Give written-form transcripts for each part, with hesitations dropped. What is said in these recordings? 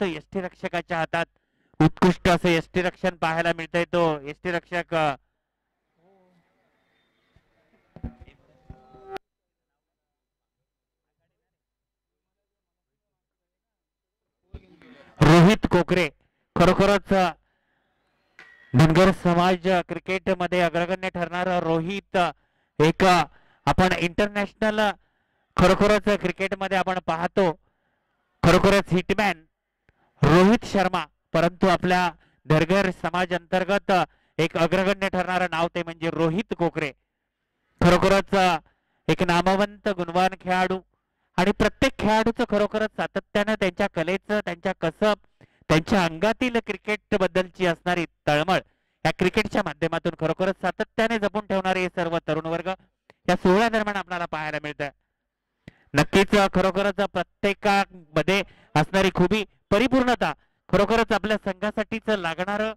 फक्त यष्टीरक्षकाच्या हातात उत्कृष्ट असं यष्टीरक्षण पाहायला मिळतंय. तो यष्टीरक्षक रोहित कोकरे खरोखरच धनगर समाज क्रिकेट मध्ये अग्रगण्य ठरणारा रोहित एक आपण इंटरनॅशनल खरोखरच क्रिकेट मध्ये आपण पाहतो खरोखरच हिटमॅन रोहित शर्मा, परंतु आपल्या धनगर समाज अंतर्गत एक अग्रगण्य ठरणारं नाव ते म्हणजे रोहित कोकरे. खरोखरच एक नामवंत गुणवान खेळाडू आणि प्रत्येक खेळाडूचं खरोखरच सातत्यानं त्यांच्या कलेचं त्यांच्या कसब त्यांच्या अंगातील क्रिकेट बद्दलची असणारी तळमळ या क्रिकेटच्या माध्यमातून खरोखरच सातत्याने जपून ठेवणारे हे सर्व तरुण वर्ग या सोहळ्या दरम्यान आपल्याला पाहायला मिळतं. नक्कीच खरोखरच प्रत्येकामध्ये असणारी खूबी परिपूर्णता खरोखरच आपल्या संघासाठीच लागणारं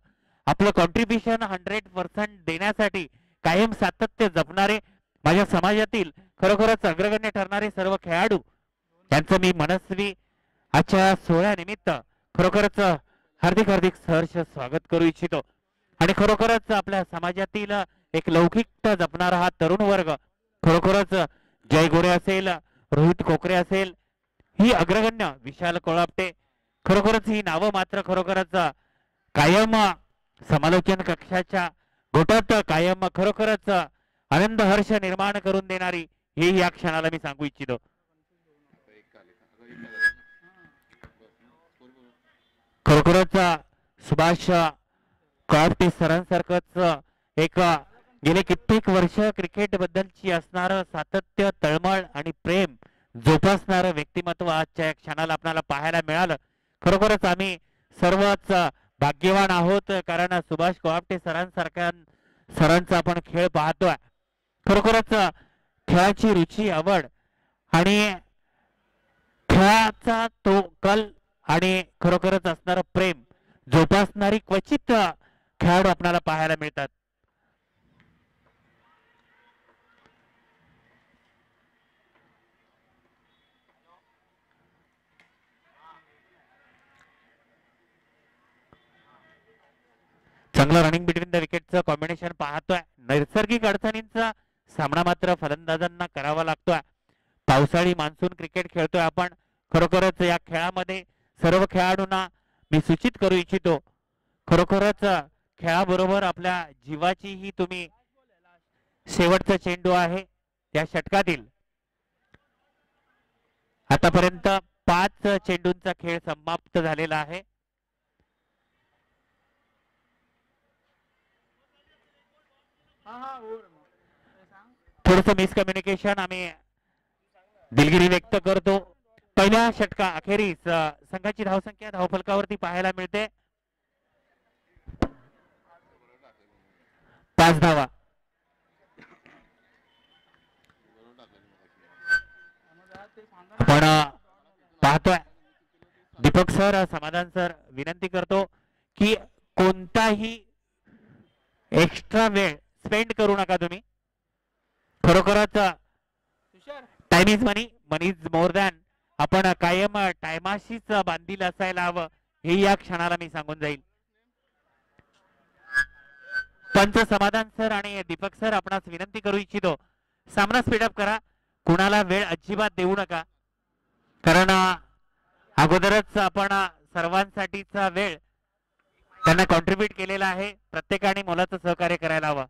आपलं कॉन्ट्रीब्युशन 100% देण्यासाठी कायम सातत्य जपणारे माझ्या समाजातील खरोखरच अग्रगण्य ठरणारे सर्व खेळाडू यांचं मी मनस्वी आजच्या सोहळ्यानिमित्त खरोखरच हार्दिक हार्दिक सहर्ष स्वागत करू इच्छितो. आणि खरोखरच आपल्या समाजातील एक लौकिकता जपणारा हा तरुण वर्ग खरोखरच जय गोरे असेल, रोहित कोकरे असेल, ही अग्रगण्य विशाल कोळापटे खरोखरच ही नावं मात्र खरोखरच कायम समालोचन कक्षाच्या गोटात कायम खरोखरच आनंद हर्ष निर्माण करून देणारी हे या क्षणाला मी सांगू इच्छितो. खरोखरच सुभाष कोळापटे सरांसारखंच एक गेले कित्येक वर्ष क्रिकेट बद्दलची असणार सातत्य तळमळ आणि प्रेम जोपासणारं व्यक्तिमत्व आजच्या या क्षणाला आपल्याला पाहायला मिळालं. खरोखरच आम्ही सर्वच भाग्यवान आहोत कारण सुभाष कोळापटे सरांचा आपण खेळ पाहतोय. खरोखरच खेळाची रुची आवड आणि खेळाचा तो कल आणि खरोखरच असणारं प्रेम जोपासणारी क्वचित खेळाडू आपल्याला पाहायला मिळतात. चांगलं रनिंग बिटवीन द विकेटचं कॉम्बिनेशन पाहतोय. नैसर्गिक अडचणींचा सामना मात्र फलंदाजांना करावा लागतोय. पावसाळी मान्सून क्रिकेट खेळतोय आपण. खरोखरच या खेळामध्ये सर्व खेळाडूंना मी सूचित करू इच्छितो, खरोखरच खेळाबरोबर आपल्या जीवाची ही तुम्ही शेवटचा चेंडू आहे या षटकातील. आतापर्यंत 5 चेंडूंचा खेळ समाप्त झालेला आहे. थोडस मिसकम्युनिकेशन आम्ही दिलगिरी व्यक्त करतो. पहिल्या षटका अखेरीस संघाची धावसंख्या धावफलकावरती पाहायला मिळते 5 धावा. आपण पाहतोय दीपक सर, समाधान सर, विनंती करतो की कोणताही एक्स्ट्रा वेळ स्पेंड करू नका तुम्ही. खरोखरच time is money, money is more than. आपण कायम टायमाशीच बांधील असायला हवं हे या क्षणाला मी सांगून जाईल. पंच समाधान सर आणि दीपक सर आपणास विनंती करू इच्छितो सामना स्पीडअप करा. कुणाला वेळ अजिबात देऊ नका कारण अगोदरच आपण सर्वांसाठीचा वेळ त्यांना कॉन्ट्रीब्यूट केलेला आहे. प्रत्येकाने मोलाचं सहकार्य करायला हवं.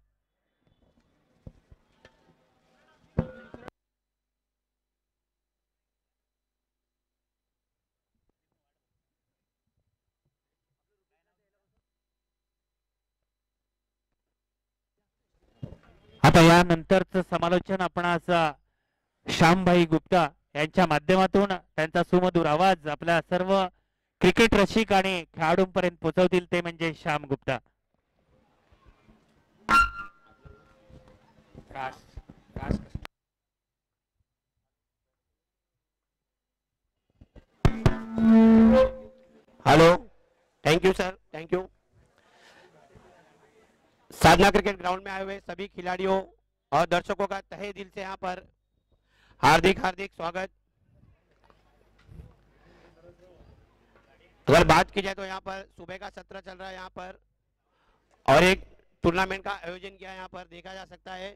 आता यानंतरचं समालोचन आपण आज श्यामभाई गुप्ता यांच्या माध्यमातून त्यांचा सुमधुर आवाज आपल्या सर्व क्रिकेट रसिक आणि खेळाडूंपर्यंत पोहोचवतील ते म्हणजे Shyam Gupta. Hello, thank you sir, thank you. Sadhana cricket ground में आए हुए सभी खिलाड़ियों और दर्शकों का तहे दिल से यहाँ पर हार्दिक हार्दिक स्वागत. अगर बात की जाए तो यहाँ पर सुबह का सत्र चल रहा है यहाँ पर, और एक टूर्नामेंट का आयोजन किया यहाँ पर देखा जा सकता है।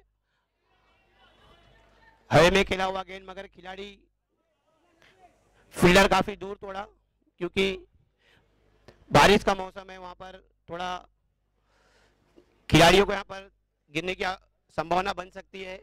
हवा में खेला हुआ गेंद, मगर खिलाड़ी फील्डर काफी दूर तोड़ा, क्योंकि बारिश का मौसम है, वहां पर थोड़ा खिलाड़ियों को यहाँ पर गिरने की संभावना बन सकती है।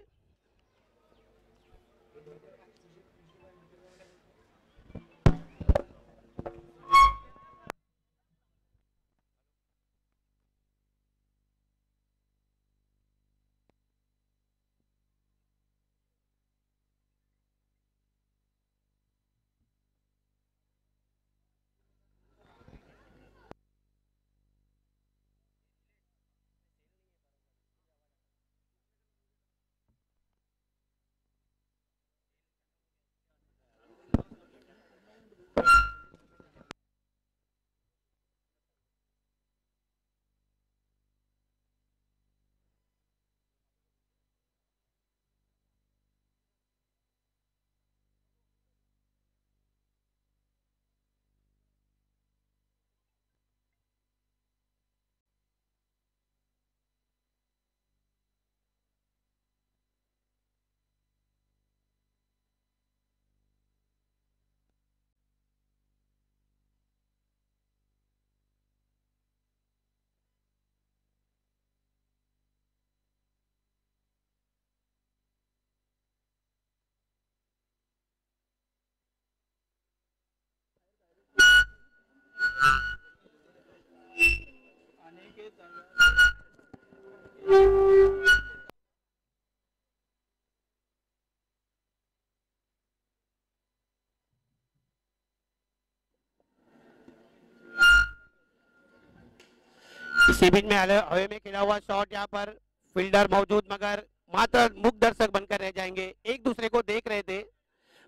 इसी बीच में हवे में खेला हुआ शॉट, यहाँ पर फील्डर मौजूद, मगर मात्र मुख दर्शक बनकर रह जाएंगे। एक दूसरे को देख रहे थे,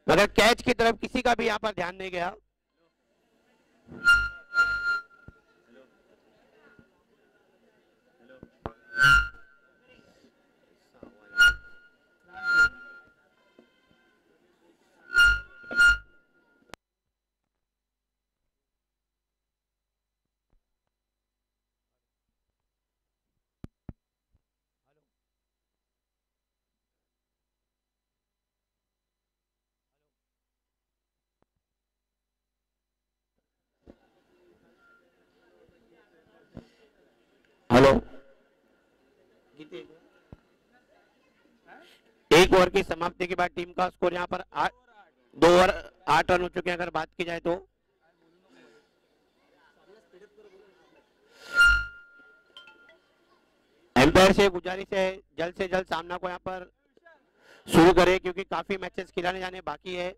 मगर कैच की तरफ किसी का भी यहाँ पर ध्यान नहीं गया। हेलो, एक ओवर की समाप्ति के बाद टीम का स्कोर यहाँ पर 2 ओवर 8 रन हो चुके हैं। अगर बात की जाए तो एम्पायर से गुजारिश है जल्द से जल्द सामना को यहाँ पर शुरू करे, क्योंकि काफी मैचेस खिलाने जाने बाकी है।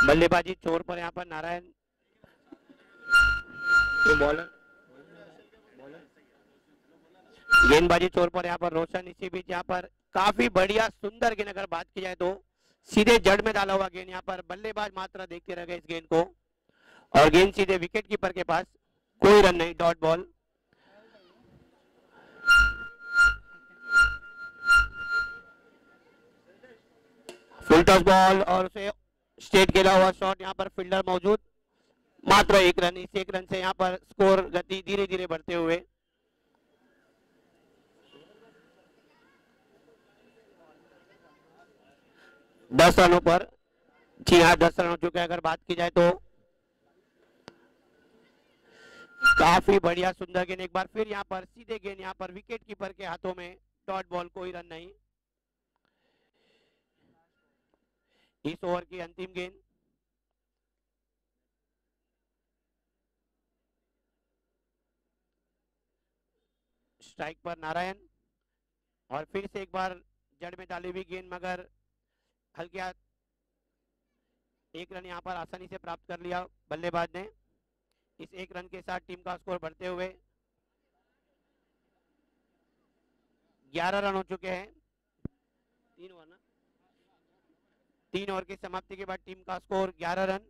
बल्लेबाजी चोर पर यहाँ पर नारायण बॉलर, गेंदबाजी चोर पर यहाँ पर रोशन। इसी बीच यहाँ पर काफी बढ़िया सुंदर गेंद, अगर बात की जाए तो सीधे जड़ में डाला हुआ गेंद, यहाँ पर बल्लेबाज मात्र देखते रह गए इस गेंद को, और गेंद सीधे विकेट कीपर के पास, कोई रन नहीं, डॉट बॉल। फुल टॉस बॉल और उसे स्ट्रेट खेला हुआ शॉट, यहाँ पर फील्डर मौजूद, मात्र 1 रन। इस 1 रन से यहाँ पर स्कोर गति धीरे धीरे बढ़ते हुए 10 रनों पर, जी हाँ 10 रन हो चुके हैं। अगर बात की जाए तो काफी बढ़िया सुंदर गेंद, एक बार फिर यहाँ पर सीधे गेंद, यहाँ पर विकेट कीपर के हाथों में, डॉट बॉल, कोई रन नहीं। इस ओवर की अंतिम गेंद, स्ट्राइक पर नारायण, और फिर से एक बार जड़ में डाली हुई गेंद, मगर हल्के 1 रन यहाँ पर आसानी से प्राप्त कर लिया बल्लेबाज ने। इस 1 रन के साथ टीम का स्कोर बढ़ते हुए 11 रन हो चुके हैं। 3 ओवर की समाप्ति के बाद टीम का score 11 run.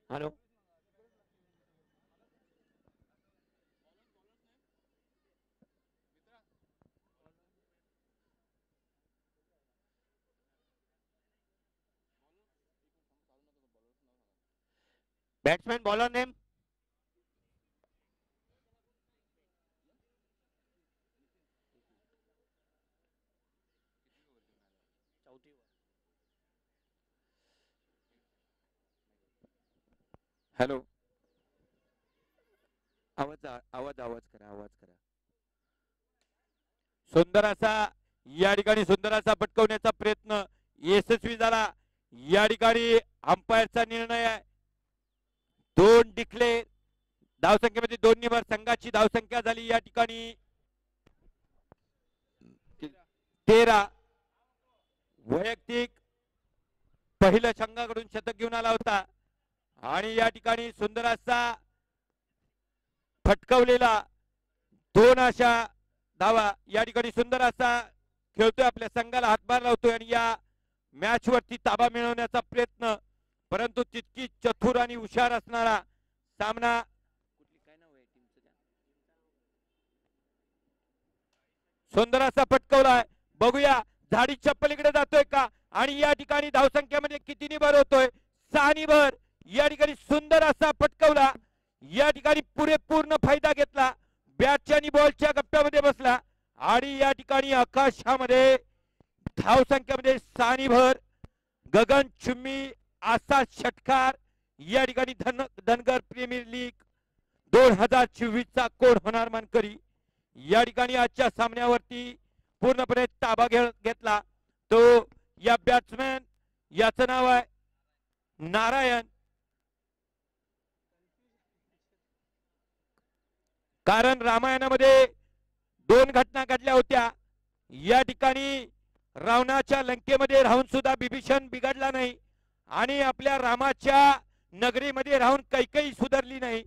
Hello, batsman bowler name, hello, आवाज आवाज आवाज करा, आवाज करा. सुंदर असा या ठिकाणी सुंदर असा पटकवण्याचा प्रयत्न यशस्वी झाला. या ठिकाणी अंपायरचा निर्णय आहे 2 डिक्लेअर, धावसंख्येमध्ये 2 निबर, संघाची धावसंख्या झाली या ठिकाणी 13. वैयक्तिक पहिल्या संघाकडून शतक घेऊन आला होता आणि या ठिकाणी सुंदर असा फटकवलेला 2 अशा धावा या ठिकाणी सुंदर असा खेळतोय, आपल्या संघाला हातभार लावतोय आणि या मॅच वरती ताबा मिळवण्याचा प्रयत्न, परंतु तितकी चतुर आणि हुशार असणारा सामना सुंदर असा फटकवलाय. बघूया झाडीच्या पलीकडे जातोय का आणि या ठिकाणी धावसंख्येमध्ये किती निभर होतोय, 6 निभर. या ठिकाणी सुंदर असा फटकवला, या ठिकाणी पुरेपूर्ण फायदा घेतला, बॅटच्या आणि बॉलच्या गप्प्यामध्ये बसला आणि या ठिकाणी आकाशामध्ये धावसंख्येमध्ये 6 निभर. गगनचुंबी असा षटकार या ठिकाणी धनगर प्रीमियर लीग 2024 चा कोण होणार मानकरी. या ठिकाणी आजच्या सामन्यावरती पूर्णपणे ताबा घेतला तो या बॅट्समॅन, याचं नाव आहे नारायण. कारण रामायणामध्ये 2 घटना घडल्या होत्या. या ठिकाणी रावणाच्या लंकेमध्ये राहून सुद्धा विभीषण बिघडला नाही आणि आपल्या रामाच्या नगरीमध्ये राहून कैकेयी सुधारली नाही.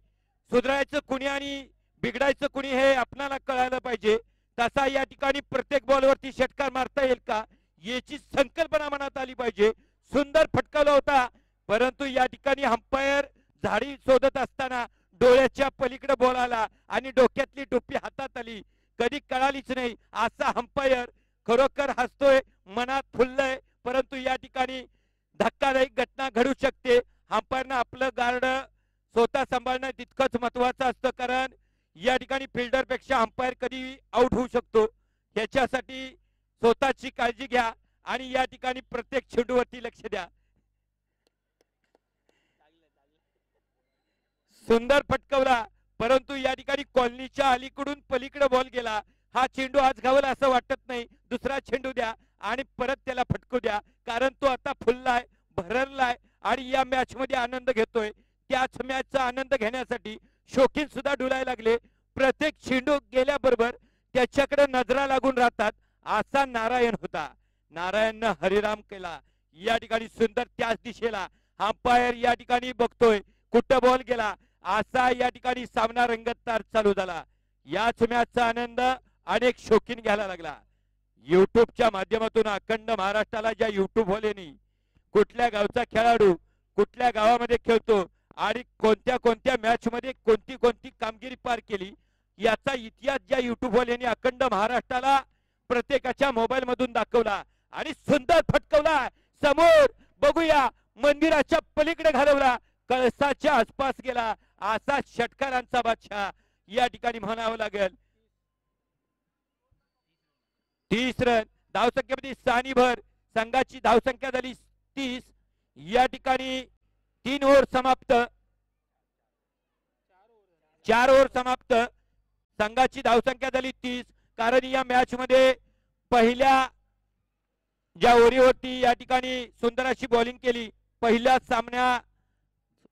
सुधारायचं कुणी आणि बिघडायचं कुणी हे आपल्याला कळायला पाहिजे. तसा या ठिकाणी प्रत्येक बॉलवरती षटकार मारता येईल का याची संकल्पना मनात आली पाहिजे. सुंदर फटकावला होता, परंतु या ठिकाणी अंपायर झाडी शोधत असताना डोळ्याच्या पलीकडे बॉल आला आणि डोक्यातली टोपी हातात आली, कधी कळालीच नाही. असा अंपायर खरोखर हसतोय, मनात फुललंय, परंतु या ठिकाणी धक्कादायक घटना घडू शकते. अंपायरनं आपलं गार्ड स्वतः सांभाळणं तितकंच महत्वाचं असतं, कारण या ठिकाणी फिल्डर पेक्षा अंपायर कधी आउट होऊ शकतो. याच्यासाठी स्वतःची काळजी घ्या आणि या ठिकाणी प्रत्येक चेंडूवरती लक्ष द्या. सुंदर फटकवला, परंतु या ठिकाणी कॉलनीच्या अलीकडून पलीकडे बॉल गेला. हा चेंडू आज घावला असं वाटत नाही. दुसरा चेंडू द्या आणि परत त्याला फटकू द्या, कारण तो आता फुललाय, भरलाय आणि या मॅच मध्ये आनंद घेतोय. त्याच मॅचचा आनंद घेण्यासाठी शौकीन सुद्धा डुलायला लागले. प्रत्येक चेंडू गेल्याबरोबर त्याच्याकडे नजरा लागून राहतात. असा नारायण होता. नारायणनं हरिराम केला. या ठिकाणी सुंदर त्याच दिशेला अंपायर या ठिकाणी बघतोय कुठं बॉल गेला. असा या ठिकाणी सामना रंगतदार चालू झाला. याच मॅचचा आनंद अनेक शौकीन घ्यायला लागला. युट्यूबच्या माध्यमातून अखंड महाराष्ट्राला ज्या युट्यूब वाल्यांनी कुठल्या गावचा खेळाडू कुठल्या गावामध्ये खेळतो आणि कोणत्या कोणत्या मॅच मध्ये कोणती कोणती कामगिरी पार केली याचा इतिहास ज्या युट्यूब वाल्यांनी अखंड महाराष्ट्राला प्रत्येकाच्या मोबाईल मधून दाखवला आणि सुंदर फटकवला. समोर बघूया मंदिराच्या पलीकडे घालवला, कळसाच्या आसपास गेला. असा षटकारांचा बादशाह या ठिकाणी म्हणावं लागेल. 30 रन धावसंख्येमध्ये 6 भर. संघाची धावसंख्या झाली 30. या ठिकाणी 3 ओव्हर समाप्त, 4 ओव्हर समाप्त. संघाची धावसंख्या झाली 30. कारण या मॅच मध्ये पहिल्या ज्या ओव्हरवरती या ठिकाणी सुंदर अशी बॉलिंग केली. पहिला सामना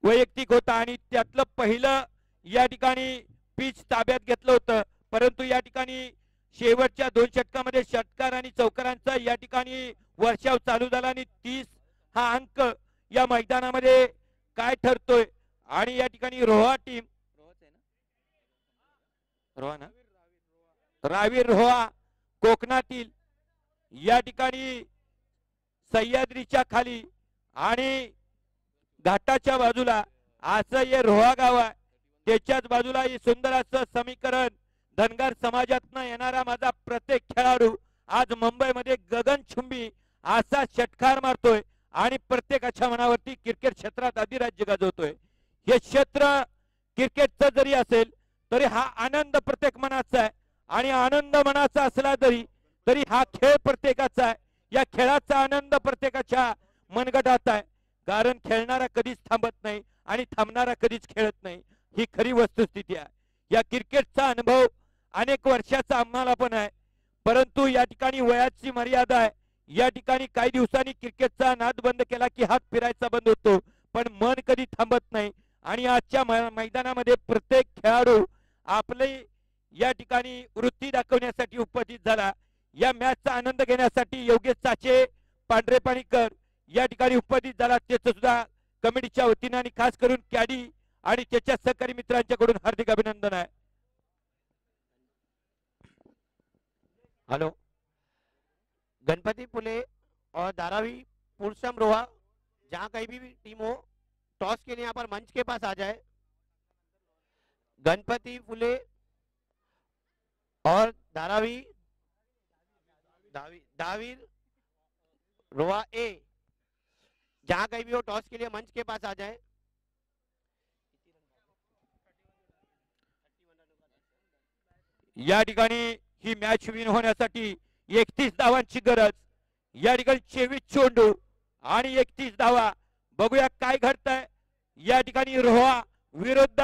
वैयक्तिक होता आणि त्यातलं पहिलं या ठिकाणी पिच ताब्यात घेतलं होतं. परंतु या ठिकाणी शेवटच्या 2 षटकामध्ये षटकार आणि चौकारांचा या ठिकाणी वर्षाव चालू झाला आणि 30 हा अंक या मैदानामध्ये काय ठरतोय. आणि या ठिकाणी रोहा टीम, रावीर रोहा कोकणातील या ठिकाणी सह्याद्रीच्या खाली आणि घाटाच्या बाजूला असं हे रोहा गाव आहे. त्याच्याच बाजूला हे सुंदर असं समीकरण. धनगर समाजातनं येणारा माझा प्रत्येक खेळाडू आज मुंबईमध्ये गगनचुंबी असा षटकार मारतोय आणि प्रत्येकाच्या मनावरती क्रिकेट क्षेत्रात अधिराज्य गाजवतोय. हे क्षेत्र क्रिकेटचं जरी असेल तरी हा आनंद प्रत्येक मनाचा आहे आणि आनंद मनाचा असला तरी हा खेळ प्रत्येकाचा आहे. या खेळाचा आनंद प्रत्येकाच्या मनगटात आहे. कारण खेळणारा कधीच थांबत नाही आणि थांबणारा कधीच खेळत नाही, ही खरी वस्तुस्थिती आहे. या क्रिकेटचा अनुभव अनेक वर्षाचा आम्हाला पण आहे, परंतु या ठिकाणी वयाची मर्यादा आहे. या ठिकाणी काही दिवसांनी क्रिकेटचा नाद बंद केला की हात फिरायचा बंद होतो, पण मन कधी थांबत नाही. आणि आजच्या मैदानामध्ये प्रत्येक खेळाडू आपले या ठिकाणी वृत्ती दाखवण्यासाठी उपस्थित झाला. या मॅचचा आनंद घेण्यासाठी योगेश चाचे, पांढरे पाणीकर या ठिकाणी उपस्थित झाला. त्याचं सुद्धा कमिटीच्या वतीने आणि खास करून कॅडी आणि त्याच्या सहकारी मित्रांच्याकडून हार्दिक अभिनंदन आहे. हेलो, गणपति पुले और धारावी पुरसम रोहा, जहां कहीं भी टीम हो, टॉस के लिए यहाँ पर मंच के पास आ जाए. गणपति पुले और धारावी दावीर रोहा ए, जहां कहीं भी हो, टॉस के लिए मंच के पास आ जाए. या ठिकाणी ही मॅच विन होण्यासाठी 31 धावांची गरज. या ठिकाणी 24 चेंडू आणि 31 धावा. बघूया काय घडतंय. या ठिकाणी रोहा विरुद्ध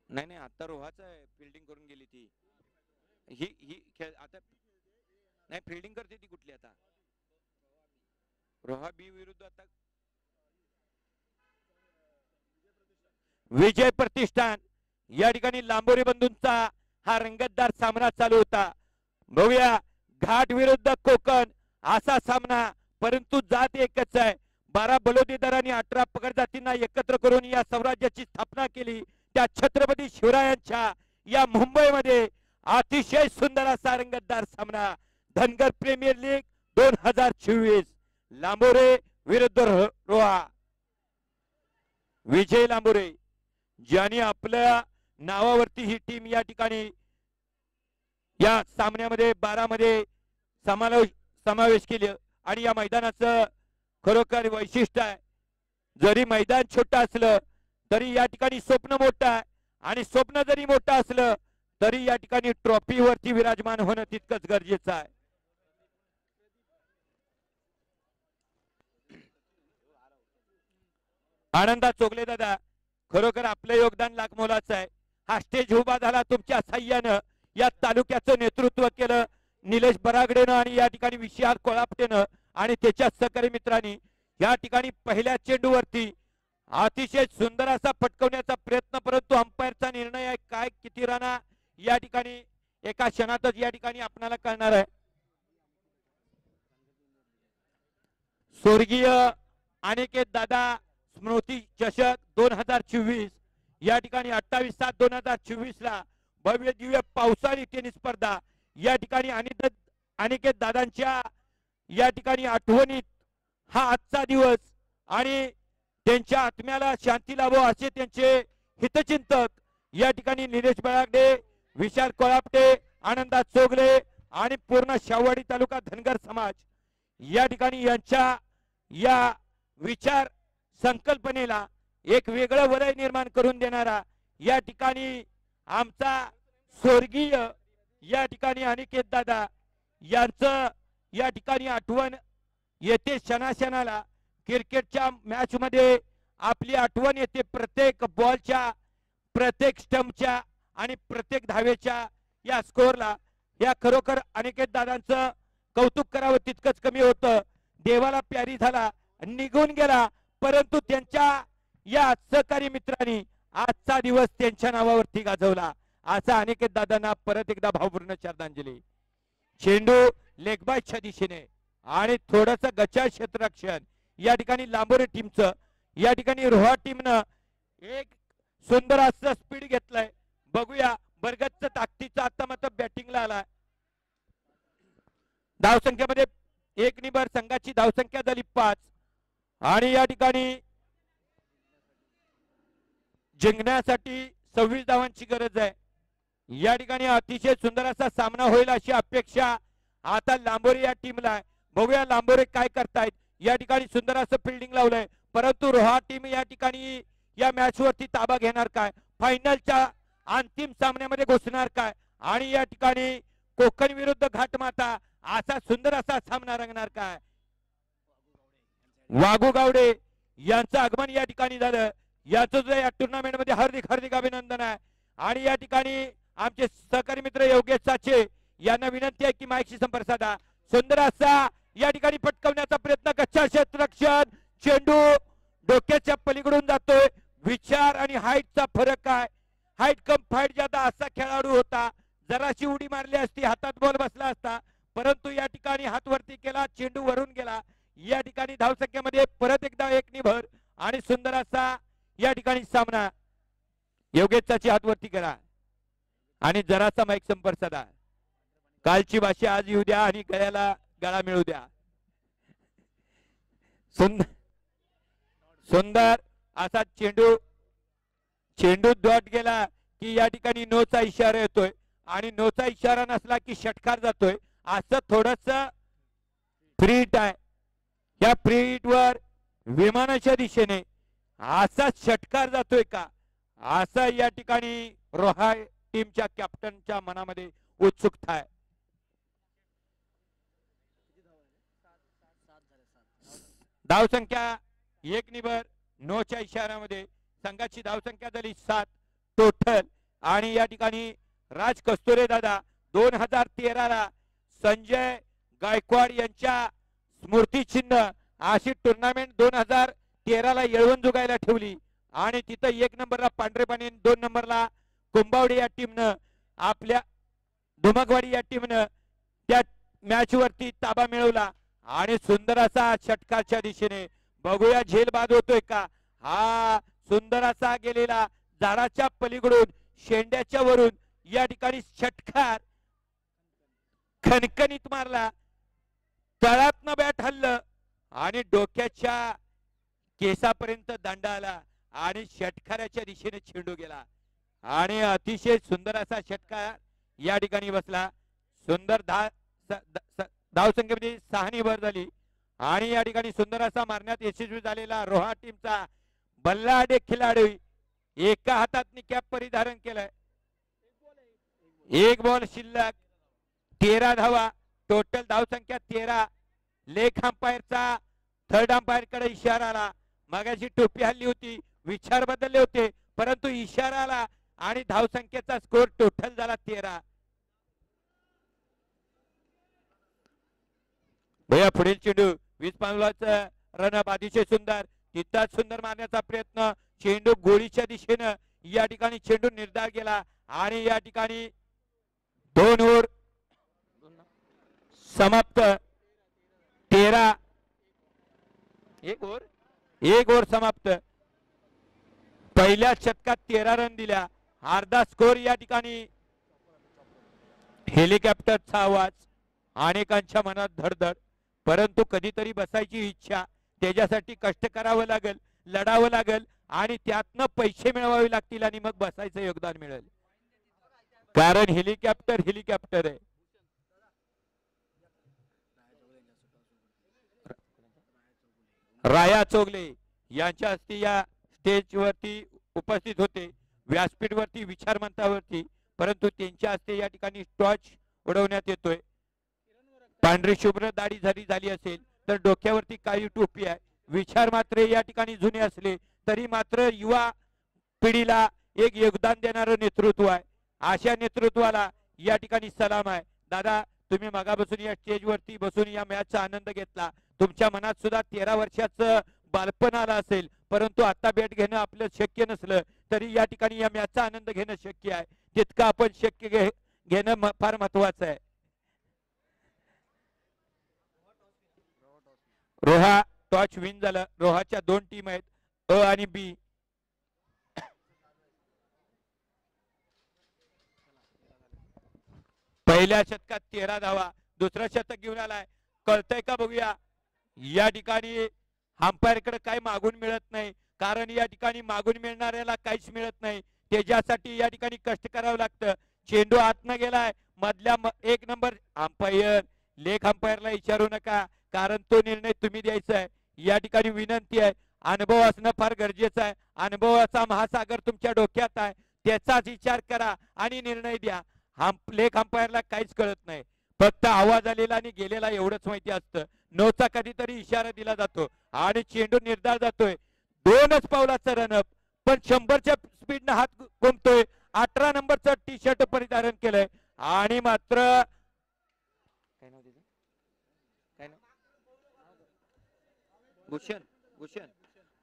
नाही आता रोहाच फिल्डिंग करून गेली ती. ही खेळ आता नाही फिल्डिंग करते ती कुठली आता. रोहा बी विरुद्ध आता विजय प्रतिष्ठान. या ठिकाणी लांबोरी बंधूंचा हा रंगतदार सामना चालू होता. बघूया घाट विरुद्ध कोकण असा सामना, परंतु जात एकच आहे. 12 बलोदीदारांनी 18 पगड जातींना एकत्र करून या स्वराज्याची स्थापना केली. त्या छत्रपती शिवरायांच्या या मुंबईमध्ये अतिशय सुंदर असा रंगतदार सामना. धनगर प्रीमियर लीग 2024 लांबोरे विरुद्ध रोहा. विजय लांबोरे ज्यांनी आपल्या नावावरती ही टीम या ठिकाणी या सामन्यामध्ये 12 मध्ये समावेश केले आणि या मैदानाचं खरोखर वैशिष्ट्य आहे. जरी मैदान छोटं असलं तरी या ठिकाणी स्वप्न मोठं आहे आणि स्वप्न जरी मोठं असलं तरी या ठिकाणी ट्रॉफीवरती विराजमान होणं तितकंच गरजेचं आहे. आनंदा चोगले दादा, खरोखर आपलं योगदान लाख मोलाचं आहे. हा स्टेज उभा झाला तुमच्या साह्यानं. या तालुक्याचं नेतृत्व केलं निलेश बरागडेनं आणि या ठिकाणी विशाल कोळापटेनं आणि त्याच्या सहकारी मित्रांनी. या ठिकाणी पहिल्या चेंडूवरती अतिशय सुंदर असा फटकवण्याचा प्रयत्न, परंतु अंपायरचा निर्णय आहे. काय किती राणा या ठिकाणी एका क्षणातच या ठिकाणी आपल्याला कळणार आहे. स्वर्गीय अनिकेत दादा स्मृती चषक 2024 या ठिकाणी 28/7/2024 ला भव्य दिव्य पावसाळी टेनिस स्पर्धा या ठिकाणी अनिकेत दादांच्या या ठिकाणी आठवणीत हा आजचा दिवस आणि त्यांच्या आत्म्याला शांती लाभो असे त्यांचे हितचिंतक या ठिकाणी निलेश बळागडे, विशाल कोळापटे, आनंदा चोगले आणि पूर्ण शाहवाडी तालुका धनगर समाज या ठिकाणी यांच्या या विचार संकल्पनेला एक वेगळं वलय निर्माण करून देणारा या ठिकाणी आमचा स्वर्गीय या ठिकाणी अनिकेत दादा यांचं या ठिकाणी आठवण येते क्षणाक्षणाला. क्रिकेटच्या मॅच मध्ये आपली आठवण येते प्रत्येक बॉलच्या, प्रत्येक स्टंपच्या आणि प्रत्येक धावेच्या या स्कोरला. या खरोखर अनिकेत दादांचं कौतुक करावं तितकंच कमी होतं. देवाला प्यारी झाला, निघून गेला, परंतु त्यांच्या या सहकारी मित्रांनी आजचा दिवस त्यांच्या नावावरती गाजवला. असा अनिकेत दादांना परत एकदा भावपूर्ण श्रद्धांजली. चेंडू लेगबायच्या दिशेने आणि थोडस गच्चा क्षेत्ररक्षण या ठिकाणी लांबोरे टीमचं. या ठिकाणी रोहा टीमनं एक सुंदर असं स्पीड घेतलंय. बघूया बरगतचं ताकदीचा आता मात्र बॅटिंगला आलाय. धावसंख्येमध्ये 1 निबर संघाची धावसंख्या झाली 5 आणि या ठिकाणी जिंकण्यासाठी 26 धावांची गरज आहे. या ठिकाणी अतिशय सुंदर असा सामना होईल अशी अपेक्षा आता लांबोरे या टीमला आहे. बघूया लांबोरे काय करतायत. या ठिकाणी सुंदर असं फिल्डिंग लावलंय, परंतु रोहा टीम या ठिकाणी या मॅच वरती ताबा घेणार काय, फायनलच्या अंतिम सामन्यामध्ये घुसणार काय आणि या ठिकाणी कोकण विरुद्ध घाटमाता असा सुंदर असा सामना रंगणार काय. वाघू गावडे यांचं आगमन या ठिकाणी झालं. याचं जो या टुर्नामेंट मध्ये हार्दिक हार्दिक अभिनंदन आहे. आणि या ठिकाणी आमचे सहकारी मित्र योगेश साचे यांना विनंती आहे की माईकशी संपर्क साधा. सुंदर असा या ठिकाणी पटकवण्याचा प्रयत्न, कच्चा क्षेत्ररक्षण, चेंडू डोक्याच्या पलीकडून जातोय. विचार आणि हाईटचा फरक काय, हाईट कम फाईट ज्यादा असा खेळाडू होता. जराशी उडी मारली असती, हातात बॉल बसला असता, परंतु या ठिकाणी हात वरती केला, चेंडू वरून गेला. या ठिकाणी धावसंख्येमध्ये परत एकदा 1 निभर आणि सुंदर असा या ठिकाणी सामना. योगेशचा हात वरती करा आणि जरासा माईक संपर्क साधा. कालची भाषा आज येऊ द्या आणि गळ्याला गळा मिळू द्या. सुंदर सुंदर असा चेंडू डॉट गेला की या ठिकाणी नोचा इशारा येतोय आणि नोचा इशारा नसला की षटकार जातोय. असं थोडस फ्रीट आहे. या फ्रीट वर विमानाच्या दिशेने असा षटकार जातोय का, असा या ठिकाणी रोहा टीमच्या कॅप्टनच्या मनामध्ये उत्सुकता आहे. धावसंख्या 1 निबर, नोच्या इशाऱ्यामध्ये संघाची धावसंख्या झाली 7 टोटल. आणि या ठिकाणी राज कस्तुरे दादा 2013 ला संजय गायकवाड यांच्या स्मृती चिन्ह अशी टुर्नामेंट 2013 ला येळवण जुगायला ठेवली आणि तिथं 1 नंबरला पांढरेपाणी, 2 नंबरला कुंभावडे या टीमनं, आपल्या धुमकवाडी या टीमनं त्या मॅच वरती ताबा मिळवला आणि सुंदर असा षटकारच्या दिशेने. बघूया झेल बाद होतोय का. हा सुंदर असा गेलेला झाडाच्या पलीकडून शेंड्याच्या वरून या ठिकाणी षटकार खणखणीत मारला. तळातनं बॅट हल्लं आणि डोक्याच्या केसापर्यंत दांडा आला आणि षटकाराच्या दिशेने चेंडू गेला आणि अतिशय सुंदर असा षटकार या ठिकाणी बसला. सुंदर धावसंख्येमध्ये 6 निभर झाली आणि या ठिकाणी सुंदर असा मारण्यात यशस्वी झालेला रोहा टीमचा बल्लाडे खेळाडू एका हातात कॅप परिधारण केलाय. 1 बॉल शिल्लक, 13 धावा टोटल, धावसंख्या 13. लेग अंपायरचा थर्ड अंपायर कडे इशारा आला. मागाशी टोपी हल्ली होती, विचार बदलले होते, परंतु इशारा आला आणि धावसंख्येचा स्कोर टोटल झाला 13. भैया पुढील चेंडू 20 पावलाचं रनअप अतिशय सुंदर, तिथंच सुंदर मारण्याचा प्रयत्न, चेंडू गोळीच्या दिशेनं या ठिकाणी चेंडू निर्धार गेला आणि या ठिकाणी 2 ओव्हर समाप्त. 13 1 ओव्हर समाप्त. पहिल्या षटकात 13 रन दिल्या. अर्धा स्कोर या ठिकाणी. हेलिकॉप्टरचा आवाज, अनेकांच्या मनात धडधड, परंतु कधीतरी बसायची इच्छा, त्याच्यासाठी कष्ट करावं लागेल, लढावं लागेल आणि त्यातनं पैसे मिळवावे लागतील आणि मग बसायचं योगदान मिळेल. कारण हेलिकॉप्टर आहे. राया चोगले यांच्या हस्ते या स्टेजवरती उपस्थित होते, व्यासपीठवरती विचारमंचावरती, परंतु त्यांच्या हस्ते या ठिकाणी टॉर्च उडवण्यात येतोय. पांढरी शुभ्र दाढी झाली असेल तर डोक्यावरती काळी टोपी आहे. विचार मात्र या ठिकाणी जुने असले तरी मात्र युवा पिढीला एक योगदान देणारं नेतृत्व आहे. अशा नेतृत्वाला या ठिकाणी सलाम आहे. दादा, तुम्ही मागापासून या स्टेजवरती बसून या मॅचचा आनंद घेतला. तुमच्या मनात सुद्धा 13 वर्षाचं बालपण आलं असेल, परंतु आता बॅट घेणं आपलं शक्य नसलं तरी या ठिकाणी या मॅचचा आनंद घेणं शक्य आहे. तितकं आपण शक्य घेणं फार महत्वाचं आहे. रोहा टॉच विन झालं. रोहाच्या 2 टीम आहेत, अ आणि बी. पहिल्या शतकात 13 धावा, दुसरं शतक घेऊन आलाय. कळतंय का बघूया. या ठिकाणी अंपायरकडे काय मागून मिळत नाही, कारण या ठिकाणी मागून मिळणाऱ्याला काहीच मिळत नाही. त्याच्यासाठी या ठिकाणी कष्ट करावं लागतं. चेंडू आतनं गेलाय, मधल्या 1 नंबर अंपायर, लेग अंपायरला विचारू नका, कारण तो निर्णय तुम्ही द्यायचा आहे. या ठिकाणी विनंती आहे, अनुभव असणं फार गरजेचं आहे. अनुभवाचा महासागर तुमच्या डोक्यात आहे, त्याचाच विचार करा आणि निर्णय द्या. लेग अंपायरला काहीच कळत नाही, फक्त आवाज आलेला आणि गेलेला एवढंच माहिती असतं. नोचा कधीतरी इशारा दिला जातो आणि चेंडू निर्धार जातोय. 2च पावलाचा रनअप, पण 100च्या स्पीडनं हात घुमतोय. 18 नंबरचं टी शर्ट परिधान केलंय आणि मात्र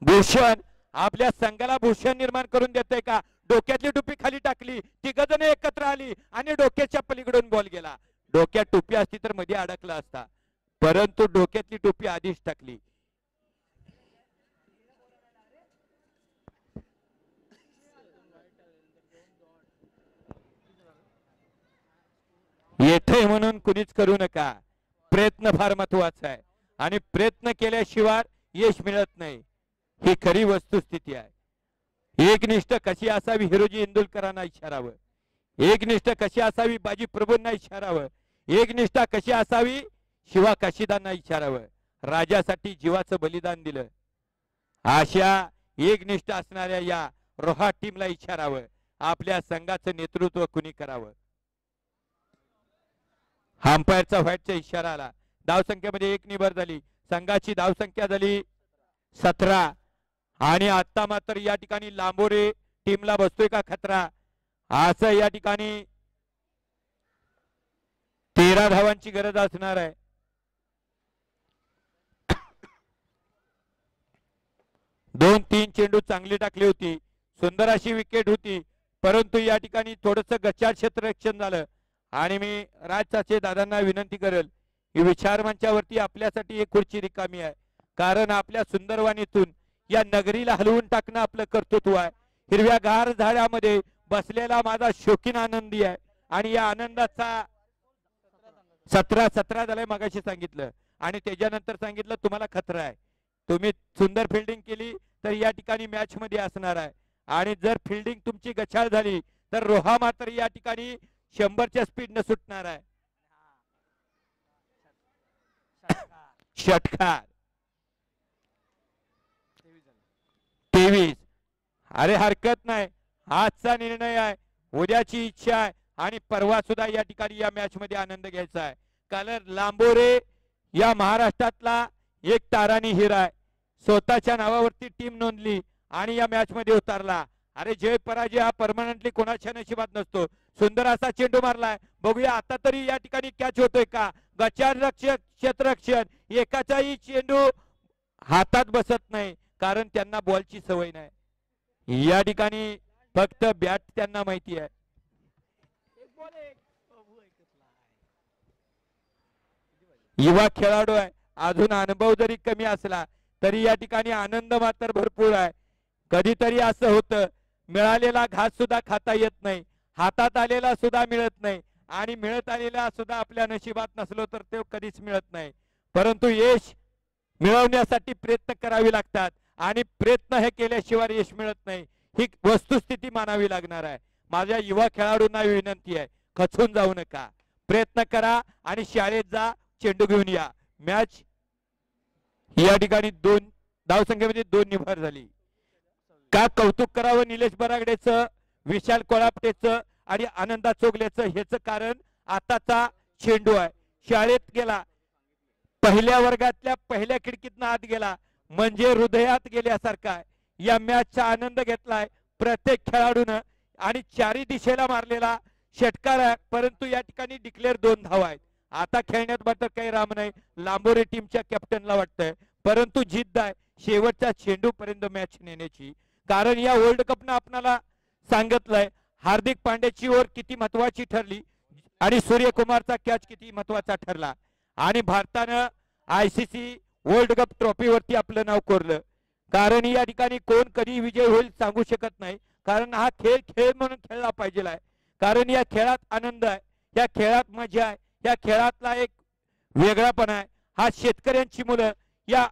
भूषण आपल्या संघाला भूषण निर्माण करून देतोय का. डोक्यातली टोपी खाली टाकली, तिघजण एकत्र आली आणि डोक्याच्या पलीकडून बॉल गेला. डोक्यात टोपी असती तर मध्ये अडकला असता, परंतु डोक्यातली टोपी आधीच टाकली. येथे म्हणून कुणीच करू नका. प्रयत्न फार महत्वाचा आहे आणि प्रयत्न केल्याशिवाय यश मिळत नाही, ही खरी वस्तुस्थिती आहे. एकनिष्ठ कशी असावी हिरोजी इंदुलकरांना इशारावं, एकनिष्ठ कशी असावी बाजी प्रभूंना इशारावं, एकनिष्ठा कशी असावी शिवा काशीदांना इशारावं. राजासाठी जीवाचं बलिदान दिलं, अशा एकनिष्ठ असणाऱ्या या रोहा टीमला इशारावं. आपल्या संघाचं नेतृत्व कुणी करावं. अंपायरचा व्हाईटचा इशारा आला. धावसंख्येमध्ये 1 निभर झाली. संघाची धावसंख्या झाली 17 आणि आता मात्र या ठिकाणी लांबोरे टीमला बसतोय का खतरा, असं या ठिकाणी 13 धावांची गरज असणार आहे. दोन 3 चेंडू चांगली टाकली होती, सुंदर अशी विकेट होती, परंतु या ठिकाणी थोडस गच्चाळ क्षेत्ररक्षण झालं. आणि मी राजचाचे दादांना विनंती करेल की विचारमंचावरती आपल्यासाठी एक खुर्ची रिकामी आहे, कारण आपल्या सुंदरवाणीतून या नगरीला हलवून टाकणं आपलं कर्तृत्व आहे. हिरव्यागार झाडामध्ये बसलेला माझा शौकीन आनंदी आहे आणि या आनंदाचा 17 झालाय मगाशी सांगितलं आणि त्याच्यानंतर सांगितलं तुम्हाला खतरा आहे. तुम्ही सुंदर फिल्डिंग केली तर या ठिकाणी मॅच मध्ये असणार आहे आणि जर फिल्डिंग तुमची गछाळ झाली तर रोहा मात्र या ठिकाणी 100च्या स्पीड न सुटणार आहे. षटकार 23. अरे हरकत नाही, आजचा निर्णय आहे, उद्याची इच्छा आहे आणि परवा सुद्धा या ठिकाणी या मॅच मध्ये आनंद घ्यायचा आहे. कारण लांबोरे या महाराष्ट्रातला एक तारानी हिरा आहे. स्वतःच्या नावावरती टीम नोंदली आणि या मॅच मध्ये उतरला. अरे जय पराजय हा परमनंटली कोणाच्या नशिबात नसतो. सुंदर असा चेंडू मारलाय, बघूया आता तरी या ठिकाणी कॅच होतोय का. गच्चाळ क्षेत्ररक्षण, एकाचाही चेंडू हातात बसत नाही कारण त्यांना बॉलची सवय नाही. या ठिकाणी फक्त बॅट त्यांना माहिती आहे. युवा खेळाडू आहे, अजून अनुभव जरी कमी असला तरी या ठिकाणी आनंद मात्र भरपूर आहे. कधीतरी असं होतं मिळालेला घास सुद्धा खाता येत नाही, हातात आलेला सुद्धा मिळत नाही आणि मिळत आलेला सुद्धा आपल्या नशिबात नसलो तर ते कधीच मिळत नाही. परंतु यश मिळवण्यासाठी प्रयत्न करावे लागतात आणि प्रयत्न हे केल्याशिवाय यश मिळत नाही, ही वस्तुस्थिती मानावी लागणार आहे. माझ्या युवा खेळाडूंना विनंती आहे, खचून जाऊ नका, प्रयत्न करा आणि शाळेत जा, चेंडू घेऊन या. मॅच या ठिकाणी धावसंख्येमध्ये 2 निभार झाली. का कौतुक करावं निलेश बरागडेचं, विशाल कोळापटेचं आणि आनंदा चोगलेचं? हेच कारण आताचा चेंडू आहे, शाळेत गेला, पहिल्या वर्गातल्या पहिल्या खिडकीतनं आत गेला म्हणजे हृदयात गेल्यासारखा आहे. या मॅचचा आनंद घेतलाय प्रत्येक खेळाडूनं आणि चारी दिशेला मारलेला षटकार आहे, परंतु या ठिकाणी डिक्लेअर 2 धावा आहेत. आता खेळण्यात मात्र काही राम नाही, लांबोरे टीमच्या कॅप्टनला वाटतंय, परंतु जिद्द आहे शेवटच्या चेंडू पर्यंत मॅच नेण्याची. कारण या वर्ल्ड कपनं आपल्याला सांगितलंय हार्दिक पांड्याची ओव्हर किती महत्वाची ठरली आणि सूर्यकुमारचा कॅच किती महत्वाचा ठरला आणि भारतानं ICC वर्ल्ड कप ट्रॉफीवरती आपलं नाव कोरलं. कारण या ठिकाणी कोण कधी विजय होईल सांगू शकत नाही, कारण हा खेळ खेळ म्हणून खेळला पाहिजे आहे. कारण या खेळात आनंद आहे, या खेळात मजा आहे, या खेळातला एक वेगळापणा आहे. हा शेतकऱ्यांची मुलं या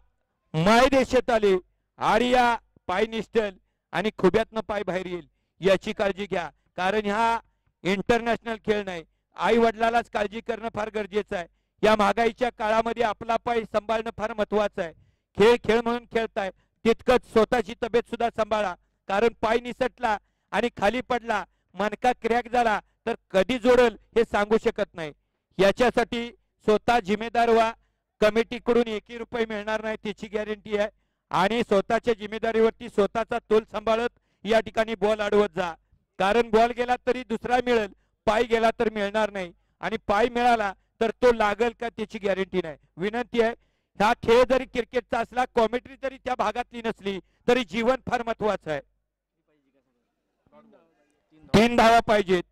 माय देशात आली आणि या पाय निष्ठल आणि खुब्यातनं पाय बाहेर येईल याची काळजी घ्या. कारण हा इंटरनॅशनल खेळ नाही, आई वडिलालाच काळजी करणं फार गरजेचं आहे. या महागाईच्या काळामध्ये आपला पाय सांभाळणं फार महत्वाचं आहे. खेळ खेळ म्हणून खेळताय तितकंच स्वतःची तब्येत सुद्धा सांभाळा, कारण पाय निसटला आणि खाली पडला, मणका क्रॅक झाला तर कधी जोडल हे सांगू शकत नाही. याच्यासाठी स्वतः जिम्मेदार व्हा. कमिटीकडून 1 रुपये मिळणार नाही त्याची गॅरंटी आहे आणि स्वतःच्या जिम्मेदारीवरती स्वतःचा तोल सांभाळत या ठिकाणी बॉल अडवत जा. कारण बॉल गेला तरी दुसरा मिळेल, पाय गेला तर मिळणार नाही आणि पाय मिळाला तर तो लागल का त्याची गॅरंटी नाही. विनंती आहे, हा खेळ जरी क्रिकेटचा असला, कॉमेंट्री जरी त्या भागातली नसली तरी जीवन फार महत्वाचं आहे. 3 धावा पाहिजेत.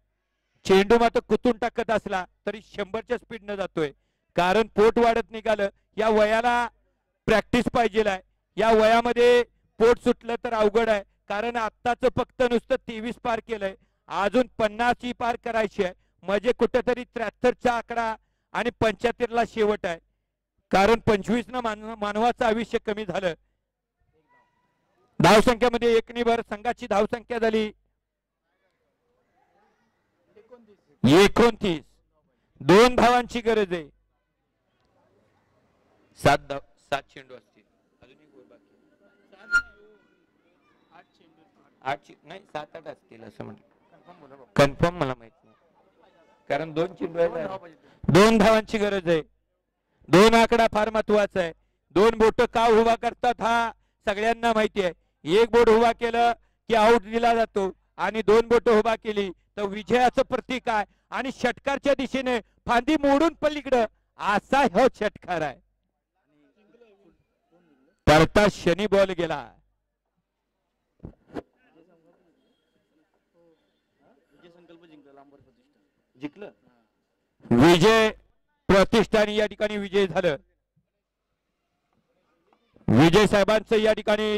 चेंडू मात्र कुतून टाकत असला तरी 100च्या स्पीडनं जातोय, कारण पोट वाढत निघालं. या वयाला प्रॅक्टिस पाहिजे आहे. या वयामध्ये पोट सुटलं तर अवघड आहे, कारण आत्ताच फक्त नुसतं 23 पार केलंय, अजून 50 पार करायची आहे. म्हणजे कुठेतरी 73चा आकडा आणि 75ला शेवट आहे, कारण 25 न मानवाचं आयुष्य कमी झालं. धावसंख्येमध्ये 1 निभर. संघाची धावसंख्या झाली 29. 2 धावांची गरज आहे. 7 चेंडू असतील, अजून एक गोल बाकी, 8 नाही 7-8 असतील असं म्हटलं. कन्फर्म मला माहित नाही, कारण 2 चेंडू आहेत. 2 धावांची गरज आहे. 2 आकडा फार महत्वाचा आहे. 2 बोट का उभा करतात हा सगळ्यांना माहिती आहे. 1 बोट उभा केलं की आउट दिला जातो आणि 2 बोट उभा केली तर विजयाचं प्रतीक आहे आणि षटकारच्या दिशेने फांदी मोडून पलीकडं असा हा षटकार आहे. परता शनी बॉल गेला. विजय प्रतिष्ठान या ठिकाणी विजय झालं. विजय साहेबांचं या ठिकाणी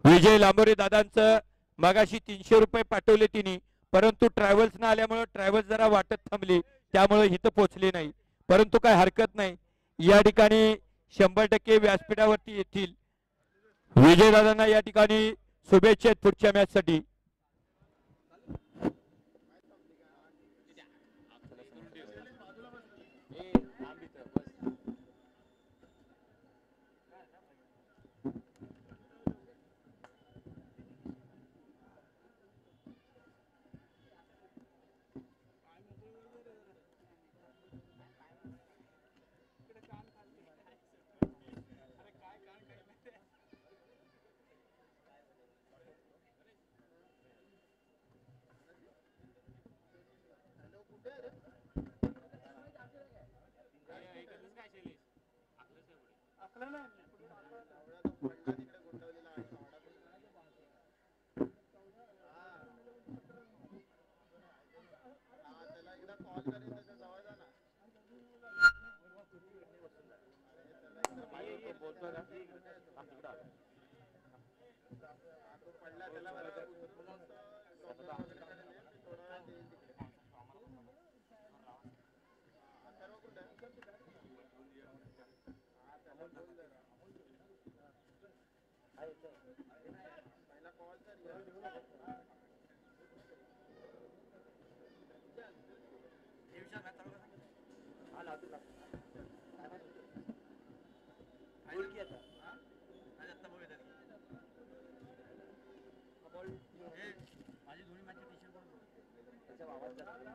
विजय लांबोरे दादांचं मगाशी 300 रुपये पाठवले तिने, परंतु ट्रॅव्हल्स न आल्यामुळे ट्रॅव्हल्स जरा वाटत थांबली, त्यामुळे इथं पोहोचले नाही. परंतु काय हरकत नाही, या ठिकाणी 100% व्यासपीठावरती येतील. विजय दादांना या ठिकाणी शुभेच्छा आहेत पुढच्या मॅच साठी. माझी दोन्ही मॅच टी शर्ट